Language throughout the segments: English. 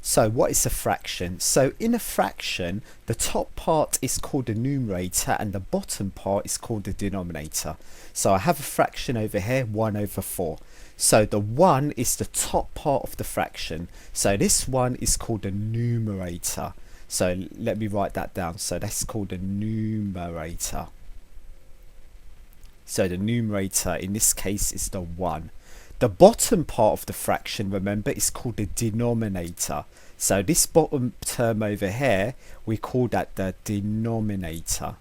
So what is a fraction? So in a fraction, the top part is called the numerator and the bottom part is called the denominator. So I have a fraction over here, 1 over 4. So the 1 is the top part of the fraction. So this one is called the numerator. So let me write that down. So that's called the numerator. So the numerator in this case is the 1. The bottom part of the fraction, remember, is called the denominator. So this bottom term over here, we call that the denominator.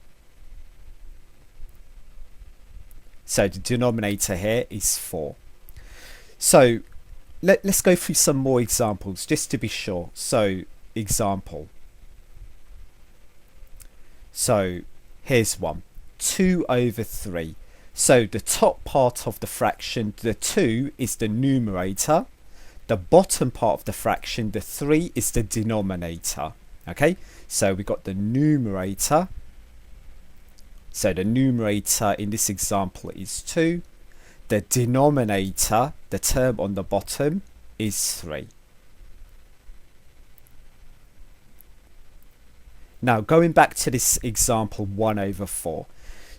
So the denominator here is 4. So let's go through some more examples just to be sure. So example. So here's one. 2 over 3. So the top part of the fraction, the 2, is the numerator. The bottom part of the fraction, the 3, is the denominator. Okay, so we got the numerator. So the numerator in this example is 2. The denominator, the term on the bottom, is 3. Now going back to this example, 1 over 4.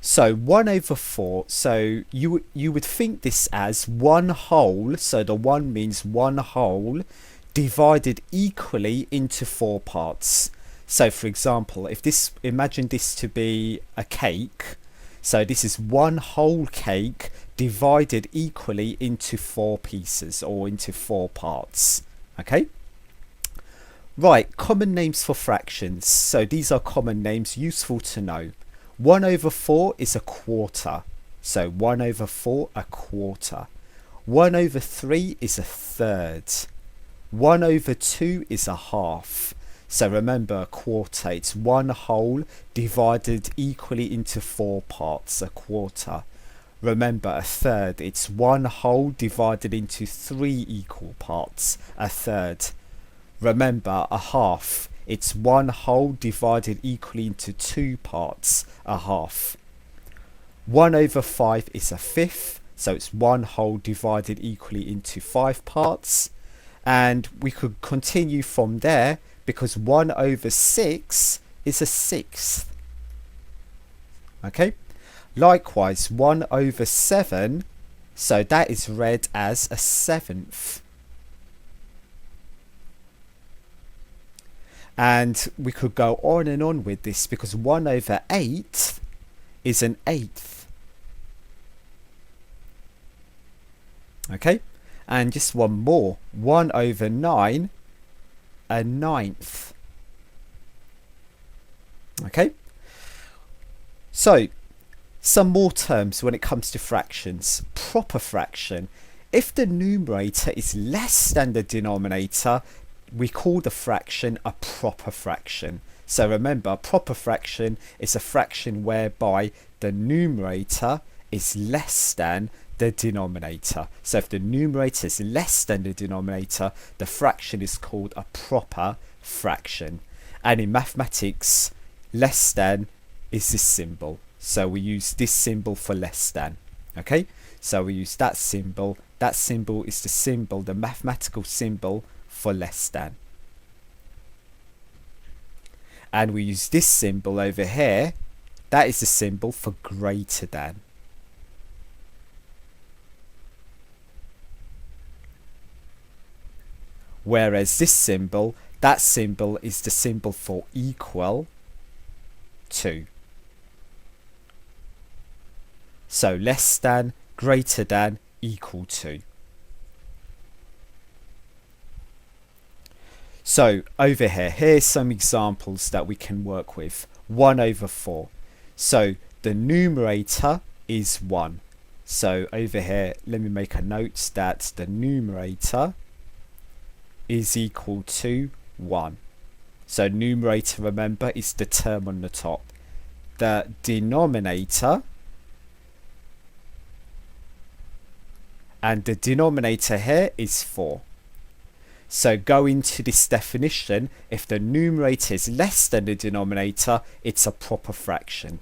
So 1 over 4, so you would think this as 1 whole, so the 1 means 1 whole, divided equally into 4 parts. So for example, if this, imagine this to be a cake, so this is 1 whole cake divided equally into 4 pieces or into 4 parts. Okay? Right, common names for fractions. So these are common names, useful to know. 1 over 4 is a quarter. So 1 over 4, a quarter. 1 over 3 is a third. 1 over 2 is a half. So remember, a quarter, it's 1 whole divided equally into 4 parts, a quarter. Remember, a third, it's 1 whole divided into 3 equal parts, a third. Remember, a half, it's 1 whole divided equally into 2 parts, a half. 1 over 5 is a fifth, so it's 1 whole divided equally into 5 parts. And we could continue from there because 1 over 6 is a sixth. Okay? Likewise, 1 over 7, so that is read as a seventh. And we could go on and on with this because 1 over 8 is an eighth. Okay, and just one more. 1 over 9, a ninth. Okay, so some more terms when it comes to fractions. Proper fraction. If the numerator is less than the denominator, we call the fraction a proper fraction. So remember, a proper fraction is a fraction whereby the numerator is less than the denominator. So if the numerator is less than the denominator, the fraction is called a proper fraction. And in mathematics, less than is this symbol. So we use this symbol for less than. Okay, so we use that symbol. That symbol is the symbol, the mathematical symbol for less than. And we use this symbol over here, that is the symbol for greater than. Whereas this symbol, that symbol is the symbol for equal to. So less than, greater than, equal to. So over here, here's some examples that we can work with. 1 over 4. So the numerator is 1. So over here, let me make a note that the numerator is equal to 1. So numerator, remember, is the term on the top. The denominator, and the denominator here is 4. So go into this definition, if the numerator is less than the denominator, it's a proper fraction.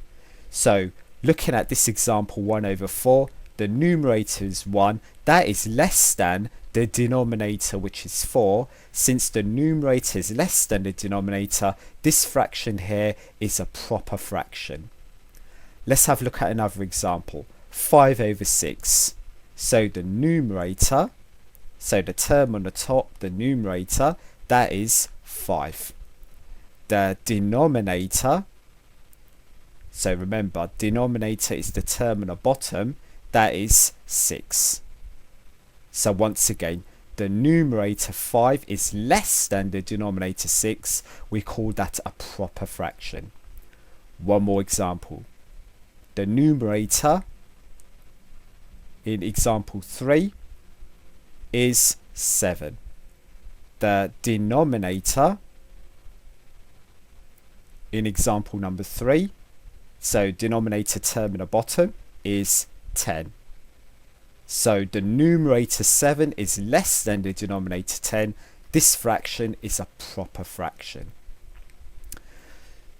So looking at this example, 1 over 4, the numerator is 1, that is less than the denominator, which is 4. Since the numerator is less than the denominator, this fraction here is a proper fraction. Let's have a look at another example. 5 over 6. So the numerator, so the term on the top, the numerator, that is 5. The denominator, so remember, denominator is the term on the bottom, that is 6. So once again, the numerator 5 is less than the denominator 6. We call that a proper fraction. One more example. The numerator in example 3 is 7. The denominator in example number 3, so denominator term in the bottom, is 10. So the numerator 7 is less than the denominator 10. This fraction is a proper fraction.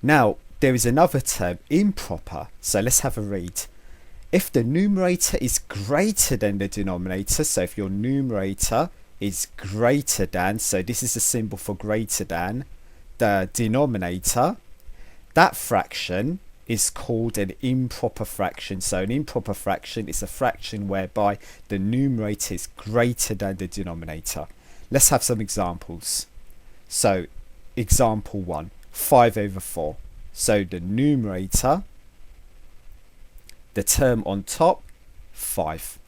Now, there is another term, improper. So let's have a read. If the numerator is greater than the denominator, so if your numerator is greater than, so this is a symbol for greater than, the denominator, that fraction is called an improper fraction. So an improper fraction is a fraction whereby the numerator is greater than the denominator. Let's have some examples. So example 1, 5 over 4. So the numerator, the term on top, 5.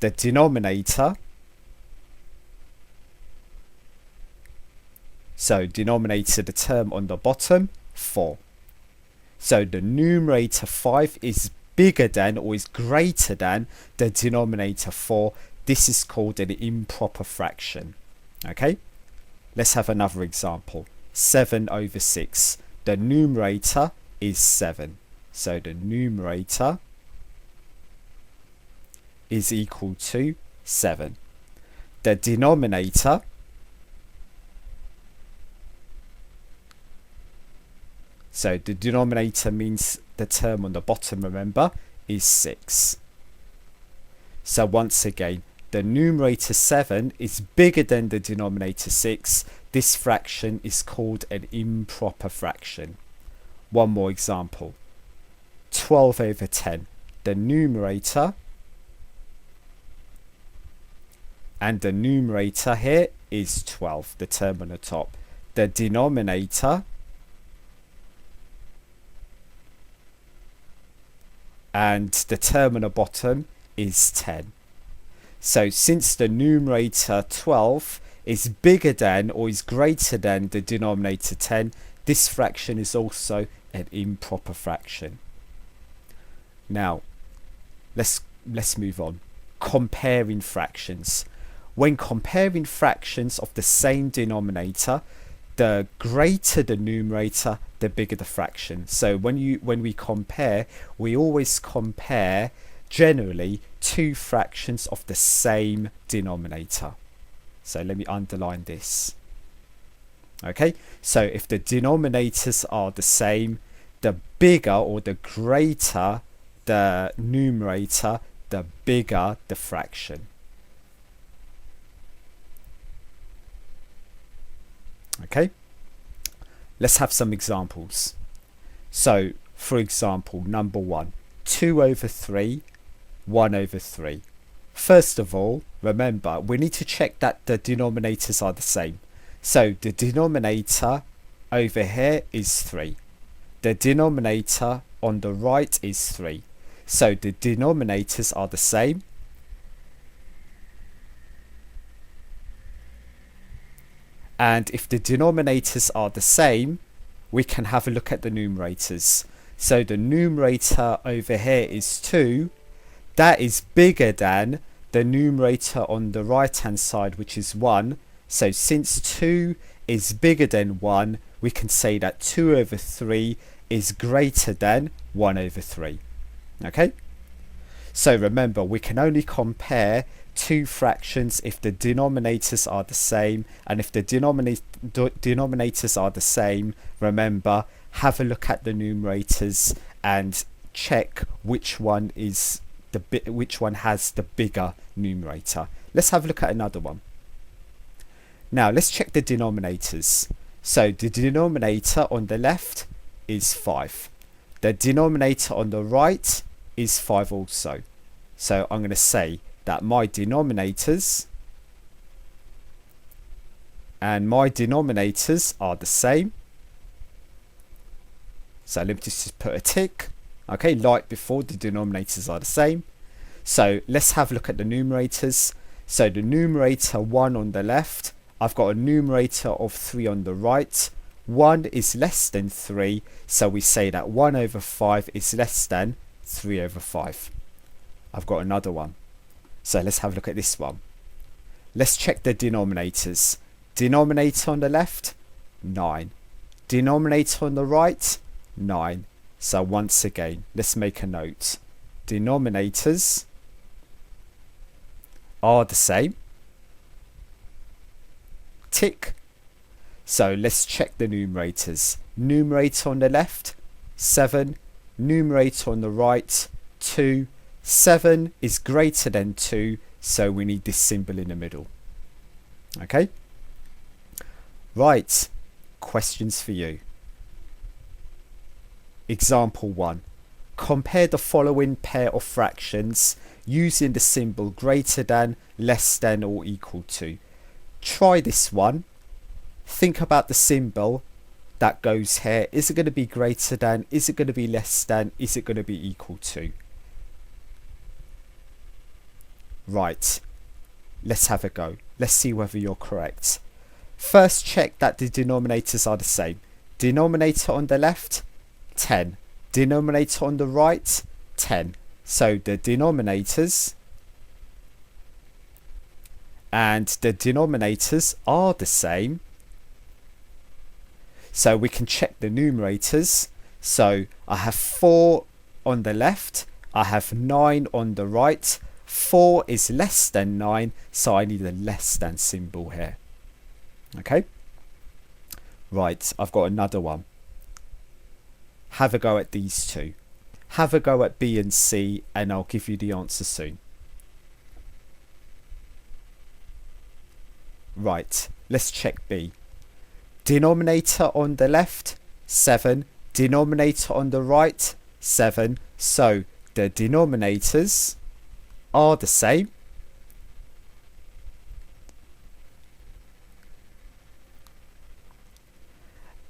The denominator, so denominator, the term on the bottom, 4. So the numerator 5 is bigger than or is greater than the denominator 4. This is called an improper fraction. Okay, let's have another example. 7 over 6. The numerator is 7. So the numerator is equal to 7. The denominator, so the denominator means the term on the bottom, remember, is 6. So once again, the numerator 7 is bigger than the denominator 6. This fraction is called an improper fraction. One more example. 12 over 10. The numerator, and the numerator here is 12, the term on the top. The denominator, and the term on the bottom is 10. So since the numerator 12 is bigger than or is greater than the denominator 10, this fraction is also an improper fraction. Now, let's move on. Comparing fractions. When comparing fractions of the same denominator, the greater the numerator, the bigger the fraction. So when we compare, we always compare generally two fractions of the same denominator. So let me underline this. Okay, so if the denominators are the same, the bigger or the greater the numerator, the bigger the fraction. Okay, let's have some examples. So for example, number 1, 2 over 3, 1 over 3. First of all, remember, we need to check that the denominators are the same. So the denominator over here is 3. The denominator on the right is 3. So the denominators are the same. And if the denominators are the same, we can have a look at the numerators. So the numerator over here is 2. That is bigger than the numerator on the right hand side, which is 1. So since 2 is bigger than 1, we can say that 2 over 3 is greater than 1 over 3. Okay? So remember, we can only compare two fractions if the denominators are the same, and if the denominators are the same, remember, have a look at the numerators and check which one is which one has the bigger numerator. Let's have a look at another one. Now let's check the denominators. So the denominator on the left is 5. The denominator on the right is 5 also. So I'm going to say that my denominators and my denominators are the same. So let me just put a tick. Okay, like before, the denominators are the same. So let's have a look at the numerators. So the numerator 1 on the left, I've got a numerator of 3 on the right. 1 is less than 3, so we say that 1 over 5 is less than 3 over 5. I've got another one. So let's have a look at this one. Let's check the denominators. Denominator on the left, 9. Denominator on the right, 9. So once again, let's make a note. Denominators are the same. Tick. So let's check the numerators. Numerator on the left, 7. Numerator on the right, 2. 7 is greater than 2, so we need this symbol in the middle. Okay? Right. Questions for you. Example 1. Compare the following pair of fractions using the symbol greater than, less than, or equal to. Try this one. Think about the symbol that goes here. Is it going to be greater than? Is it going to be less than? Is it going to be equal to? Right. Let's have a go. Let's see whether you're correct. First, check that the denominators are the same. Denominator on the left, 10. Denominator on the right, 10. So the denominators and the denominators are the same. So we can check the numerators. So I have 4 on the left. I have 9 on the right. 4 is less than 9. So I need a less than symbol here. Okay. Right. I've got another one. Have a go at these two. Have a go at B and C, and I'll give you the answer soon. Right, let's check B. Denominator on the left, 7. Denominator on the right, 7. So the denominators are the same.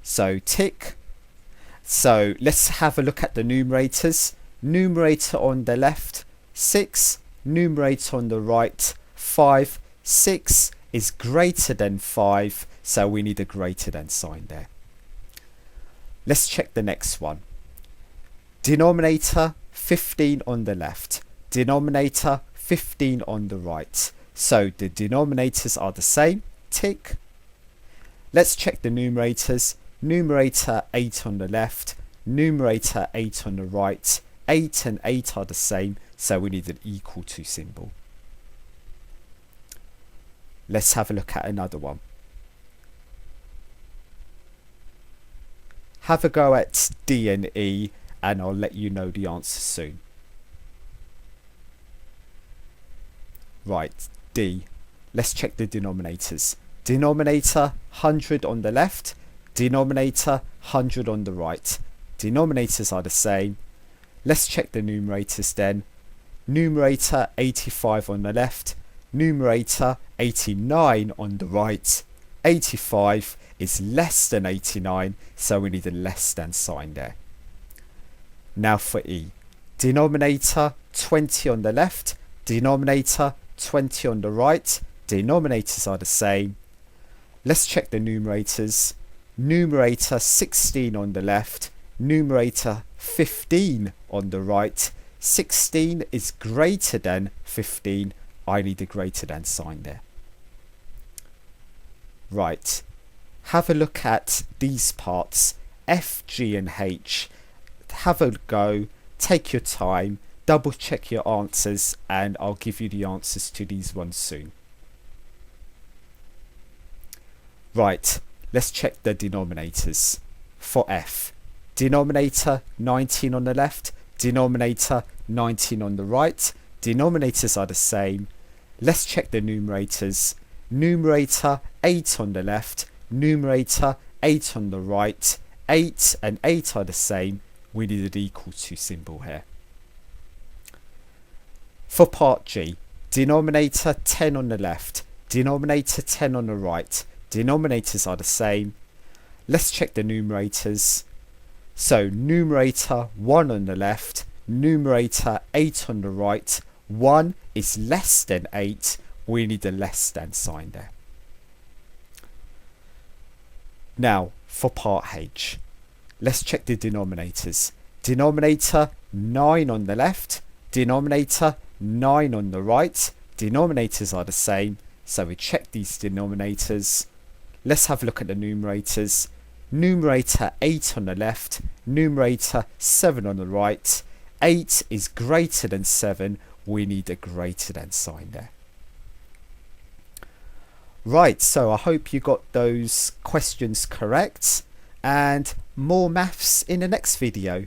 So tick. So let's have a look at the numerators. Numerator on the left, 6. Numerator on the right, 5. 6 is greater than 5, so we need a greater than sign there. Let's check the next one. Denominator, 15 on the left. Denominator, 15 on the right. So the denominators are the same. Tick. Let's check the numerators. Numerator 8 on the left, numerator 8 on the right. 8 and 8 are the same, so we need an equal to symbol. Let's have a look at another one. Have a go at D and E, and I'll let you know the answer soon. Right, D. Let's check the denominators. Denominator 100 on the left. Denominator 100 on the right. Denominators are the same. Let's check the numerators then. Numerator 85 on the left. Numerator 89 on the right. 85 is less than 89, so we need a less than sign there. Now for E. Denominator 20 on the left. Denominator 20 on the right. Denominators are the same. Let's check the numerators. Numerator 16 on the left, numerator 15 on the right. 16 is greater than 15. I need a greater than sign there. Right. Have a look at these parts. F, G and H. Have a go. Take your time. Double check your answers, and I'll give you the answers to these ones soon. Right. Let's check the denominators. For F, denominator 19 on the left, denominator 19 on the right. Denominators are the same. Let's check the numerators. Numerator 8 on the left, numerator 8 on the right. 8 and 8 are the same. We need an equal to symbol here. For part G, denominator 10 on the left, denominator 10 on the right. Denominators are the same. Let's check the numerators. So numerator 1 on the left, numerator 8 on the right. 1 is less than 8. We need a less than sign there. Now for part H, let's check the denominators. Denominator 9 on the left, denominator 9 on the right. Denominators are the same, so we check these denominators. Let's have a look at the numerators. Numerator 8 on the left, numerator 7 on the right. 8 is greater than 7. We need a greater than sign there. Right, so I hope you got those questions correct, and more maths in the next video.